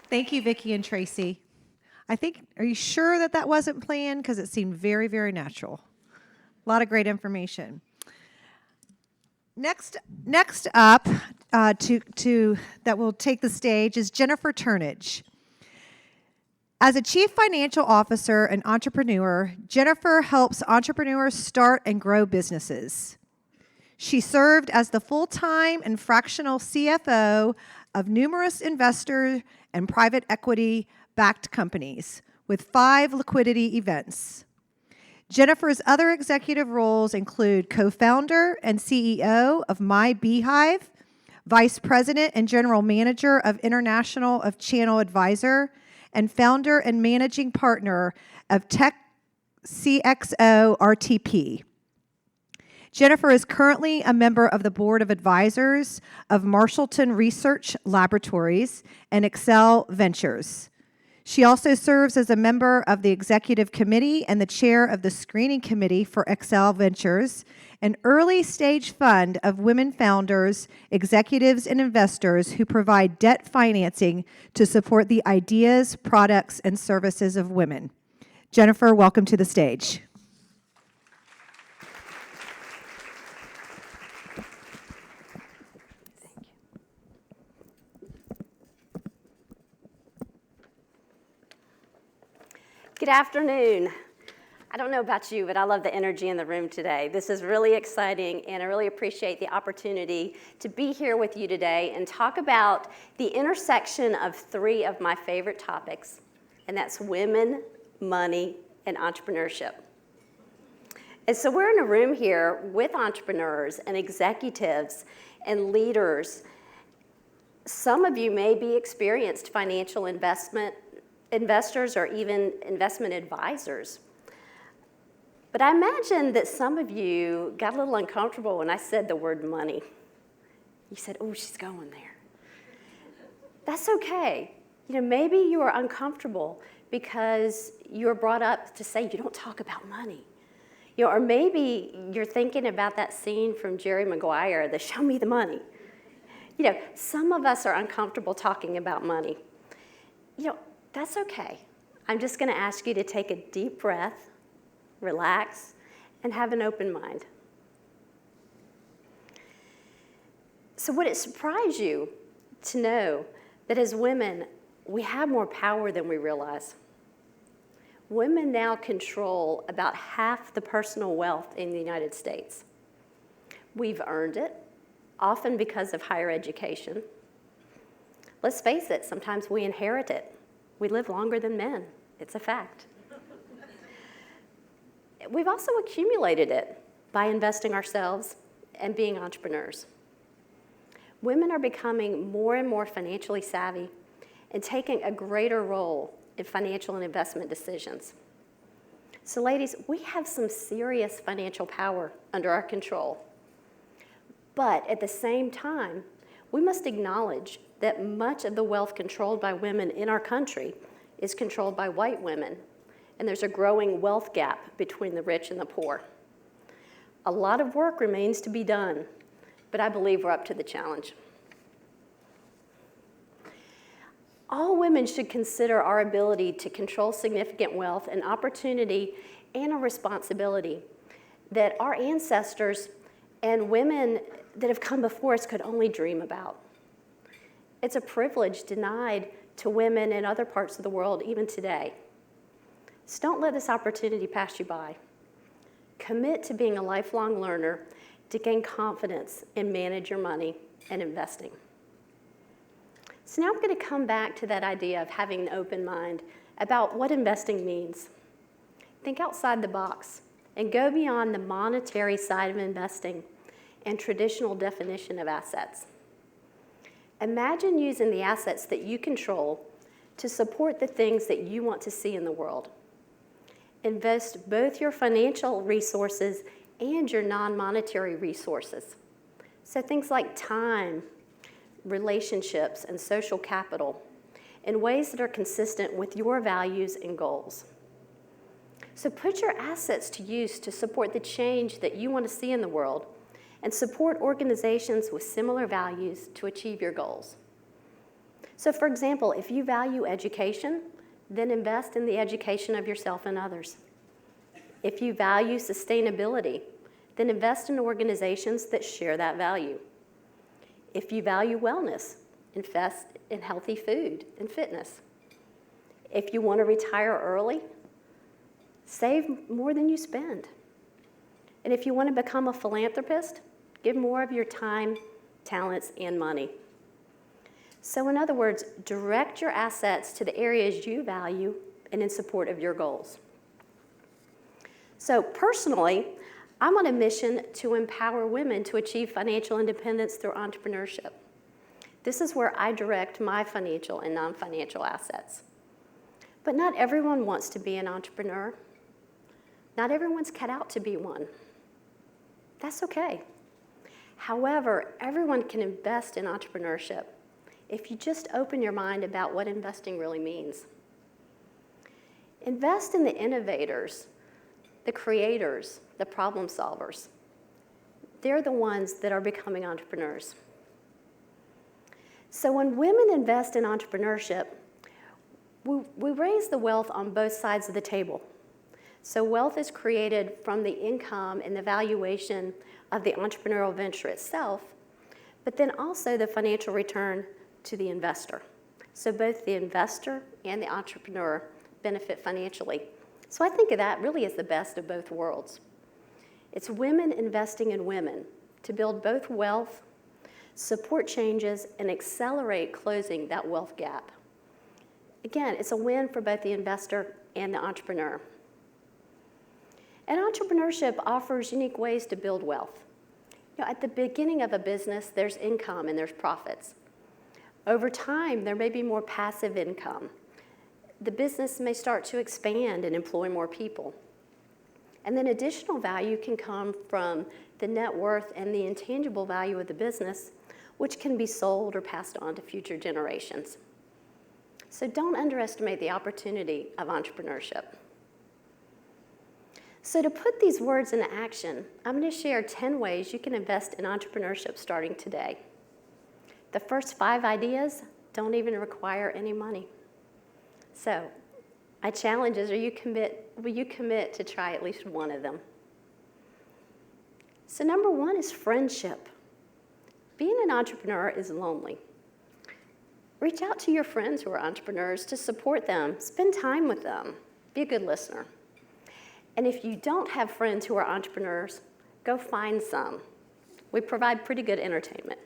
Thank you, Vicki and Tracy. Are you sure that that wasn't planned? Because it seemed very, very natural. A lot of great information. Next up that will take the stage is Jennifer Turnage. As a chief financial officer and entrepreneur, Jennifer helps entrepreneurs start and grow businesses. She served as the full-time and fractional CFO of numerous investor and private equity-backed companies with 5 liquidity events. Jennifer's other executive roles include co-founder and CEO of My Beehive, vice president and general manager of International of Channel Advisor, and founder and managing partner of Tech CXO RTP. Jennifer is currently a member of the board of advisors of Marshallton Research Laboratories and Excel Ventures. She also serves as a member of the executive committee and the chair of the screening committee for Excel Ventures, an early-stage fund of women founders, executives, and investors who provide debt financing to support the ideas, products, and services of women. Jennifer, welcome to the stage. Good afternoon. I don't know about you, but I love the energy in the room today. This is really exciting, and I really appreciate the opportunity to be here with you today and talk about the intersection of 3 of my favorite topics, and that's women, money, and entrepreneurship. And so we're in a room here with entrepreneurs and executives and leaders. Some of you may be experienced financial investors or even investment advisors. But I imagine that some of you got a little uncomfortable when I said the word money. You said, oh, she's going there. That's okay. Maybe you are uncomfortable because you were brought up to say you don't talk about money. Or maybe you're thinking about that scene from Jerry Maguire, the show me the money. Some of us are uncomfortable talking about money. That's okay. I'm just going to ask you to take a deep breath, relax, and have an open mind. So would it surprise you to know that as women, we have more power than we realize? Women now control about half the personal wealth in the United States. We've earned it, often because of higher education. Let's face it, sometimes we inherit it. We live longer than men. It's a fact. We've also accumulated it by investing ourselves and being entrepreneurs. Women are becoming more and more financially savvy and taking a greater role in financial and investment decisions. So ladies, we have some serious financial power under our control. But at the same time, we must acknowledge that much of the wealth controlled by women in our country is controlled by white women, and there's a growing wealth gap between the rich and the poor. A lot of work remains to be done, but I believe we're up to the challenge. All women should consider our ability to control significant wealth an opportunity and a responsibility that our ancestors and women that have come before us could only dream about. It's a privilege denied to women in other parts of the world even today. So don't let this opportunity pass you by. Commit to being a lifelong learner to gain confidence and manage your money and investing. So now I'm going to come back to that idea of having an open mind about what investing means. Think outside the box and go beyond the monetary side of investing and traditional definition of assets. Imagine using the assets that you control to support the things that you want to see in the world. Invest both your financial resources and your non-monetary resources. So things like time, relationships, and social capital in ways that are consistent with your values and goals. So put your assets to use to support the change that you want to see in the world and support organizations with similar values to achieve your goals. So for example, if you value education, then invest in the education of yourself and others. If you value sustainability, then invest in organizations that share that value. If you value wellness, invest in healthy food and fitness. If you want to retire early, save more than you spend. And if you want to become a philanthropist, give more of your time, talents, and money. So in other words, direct your assets to the areas you value and in support of your goals. So personally, I'm on a mission to empower women to achieve financial independence through entrepreneurship. This is where I direct my financial and non-financial assets. But not everyone wants to be an entrepreneur. Not everyone's cut out to be one. That's okay. However, everyone can invest in entrepreneurship if you just open your mind about what investing really means. Invest in the innovators, the creators, the problem solvers. They're the ones that are becoming entrepreneurs. So when women invest in entrepreneurship, we raise the wealth on both sides of the table. So wealth is created from the income and the valuation of the entrepreneurial venture itself, but then also the financial return to the investor. So both the investor and the entrepreneur benefit financially. So I think of that really as the best of both worlds. It's women investing in women to build both wealth, support changes, and accelerate closing that wealth gap. Again, it's a win for both the investor and the entrepreneur. And entrepreneurship offers unique ways to build wealth. At the beginning of a business, there's income and there's profits. Over time, there may be more passive income. The business may start to expand and employ more people. And then additional value can come from the net worth and the intangible value of the business, which can be sold or passed on to future generations. So don't underestimate the opportunity of entrepreneurship. So to put these words into action, I'm going to share 10 ways you can invest in entrepreneurship starting today. The first 5 ideas don't even require any money. So my challenge is, will you commit to try at least one of them? So number 1 is friendship. Being an entrepreneur is lonely. Reach out to your friends who are entrepreneurs to support them. Spend time with them. Be a good listener. And if you don't have friends who are entrepreneurs, go find some. We provide pretty good entertainment.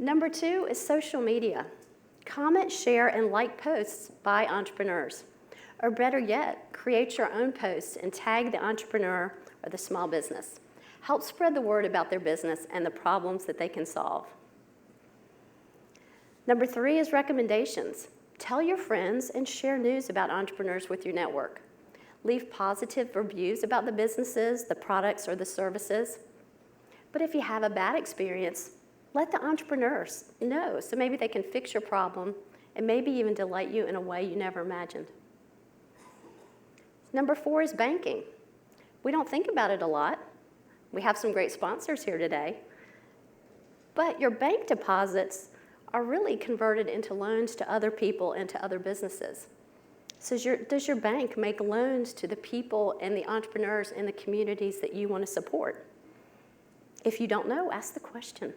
Number 2 is social media. Comment, share, and like posts by entrepreneurs. Or better yet, create your own posts and tag the entrepreneur or the small business. Help spread the word about their business and the problems that they can solve. Number 3 is recommendations. Tell your friends and share news about entrepreneurs with your network. Leave positive reviews about the businesses, the products, or the services. But if you have a bad experience, let the entrepreneurs know so maybe they can fix your problem and maybe even delight you in a way you never imagined. Number 4 is banking. We don't think about it a lot. We have some great sponsors here today. But your bank deposits are really converted into loans to other people and to other businesses. So does your bank make loans to the people and the entrepreneurs in the communities that you want to support? If you don't know, ask the question.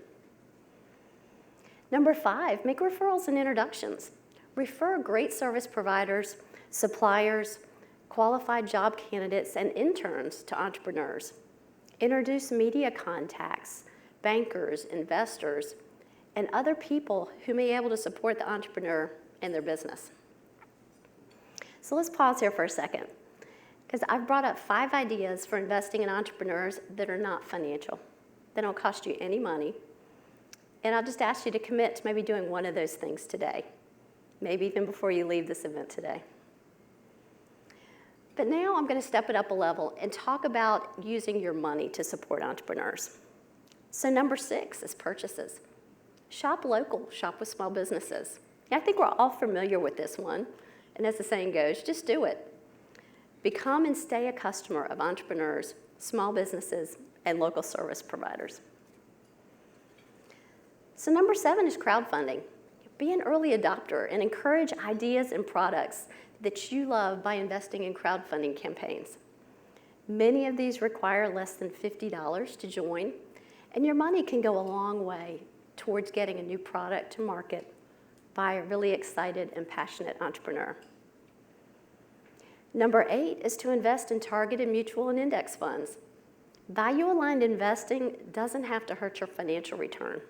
Number 5, make referrals and introductions. Refer great service providers, suppliers, qualified job candidates, and interns to entrepreneurs. Introduce media contacts, bankers, investors, and other people who may be able to support the entrepreneur in their business. So let's pause here for a second, because I've brought up 5 ideas for investing in entrepreneurs that are not financial. They don't cost you any money. And I'll just ask you to commit to maybe doing one of those things today, maybe even before you leave this event today. But now I'm going to step it up a level and talk about using your money to support entrepreneurs. So number 6 is purchases. Shop local, shop with small businesses. I think we're all familiar with this one. And as the saying goes, just do it. Become and stay a customer of entrepreneurs, small businesses, and local service providers. So number 7 is crowdfunding. Be an early adopter and encourage ideas and products that you love by investing in crowdfunding campaigns. Many of these require less than $50 to join, and your money can go a long way towards getting a new product to market by a really excited and passionate entrepreneur. Number 8 is to invest in targeted mutual and index funds. Value-aligned investing doesn't have to hurt your financial return.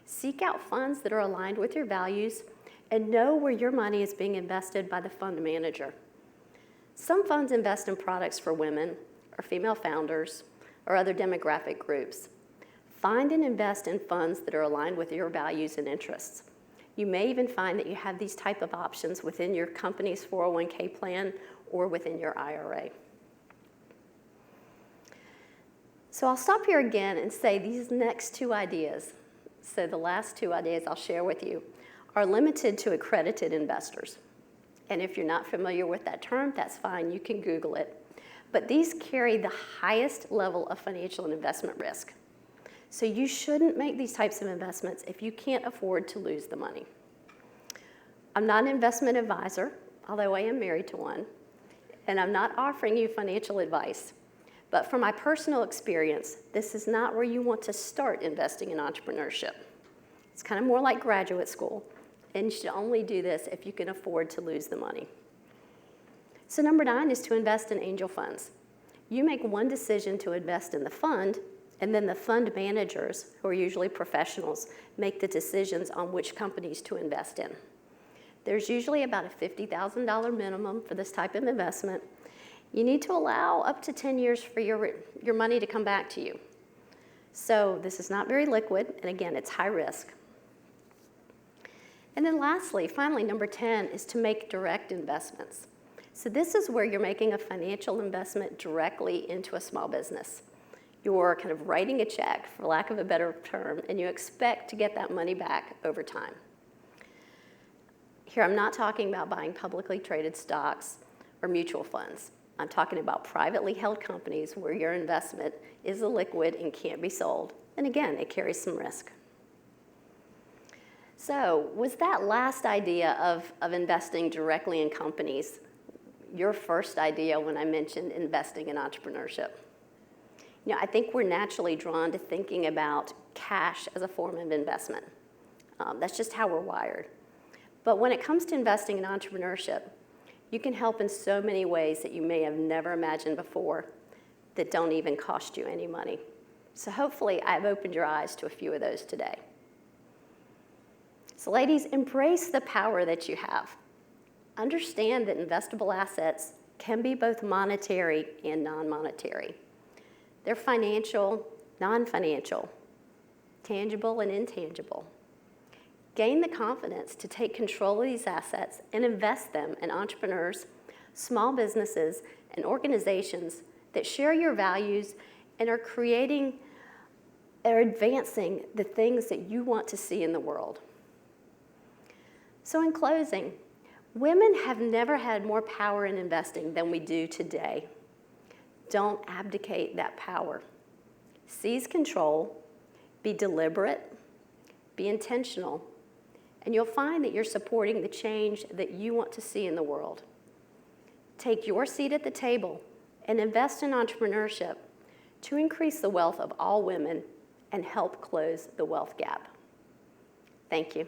Seek out funds that are aligned with your values and know where your money is being invested by the fund manager. Some funds invest in products for women or female founders or other demographic groups. Find and invest in funds that are aligned with your values and interests. You may even find that you have these type of options within your company's 401k plan or within your IRA. So I'll stop here again and say these next 2 ideas, so the last 2 ideas I'll share with you, are limited to accredited investors. And if you're not familiar with that term, that's fine, you can Google it. But these carry the highest level of financial and investment risk. So you shouldn't make these types of investments if you can't afford to lose the money. I'm not an investment advisor, although I am married to one, and I'm not offering you financial advice. But from my personal experience, this is not where you want to start investing in entrepreneurship. It's kind of more like graduate school, and you should only do this if you can afford to lose the money. So number 9 is to invest in angel funds. You make one decision to invest in the fund, and then the fund managers, who are usually professionals, make the decisions on which companies to invest in. There's usually about a $50,000 minimum for this type of investment. You need to allow up to 10 years for your money to come back to you. So this is not very liquid, and again, it's high risk. And then lastly, finally, number 10 is to make direct investments. So this is where you're making a financial investment directly into a small business. You're kind of writing a check, for lack of a better term, and you expect to get that money back over time. Here, I'm not talking about buying publicly traded stocks or mutual funds. I'm talking about privately held companies where your investment is illiquid and can't be sold. And again, it carries some risk. So was that last idea of investing directly in companies your first idea when I mentioned investing in entrepreneurship? You know, I think we're naturally drawn to thinking about cash as a form of investment. That's just how we're wired. But when it comes to investing in entrepreneurship, you can help in so many ways that you may have never imagined before that don't even cost you any money. So hopefully I've opened your eyes to a few of those today. So ladies, embrace the power that you have. Understand that investable assets can be both monetary and non-monetary. They're financial, non-financial, tangible and intangible. Gain the confidence to take control of these assets and invest them in entrepreneurs, small businesses, and organizations that share your values and are creating or advancing the things that you want to see in the world. So in closing, women have never had more power in investing than we do today. Don't abdicate that power. Seize control, be deliberate, be intentional, and you'll find that you're supporting the change that you want to see in the world. Take your seat at the table and invest in entrepreneurship to increase the wealth of all women and help close the wealth gap. Thank you.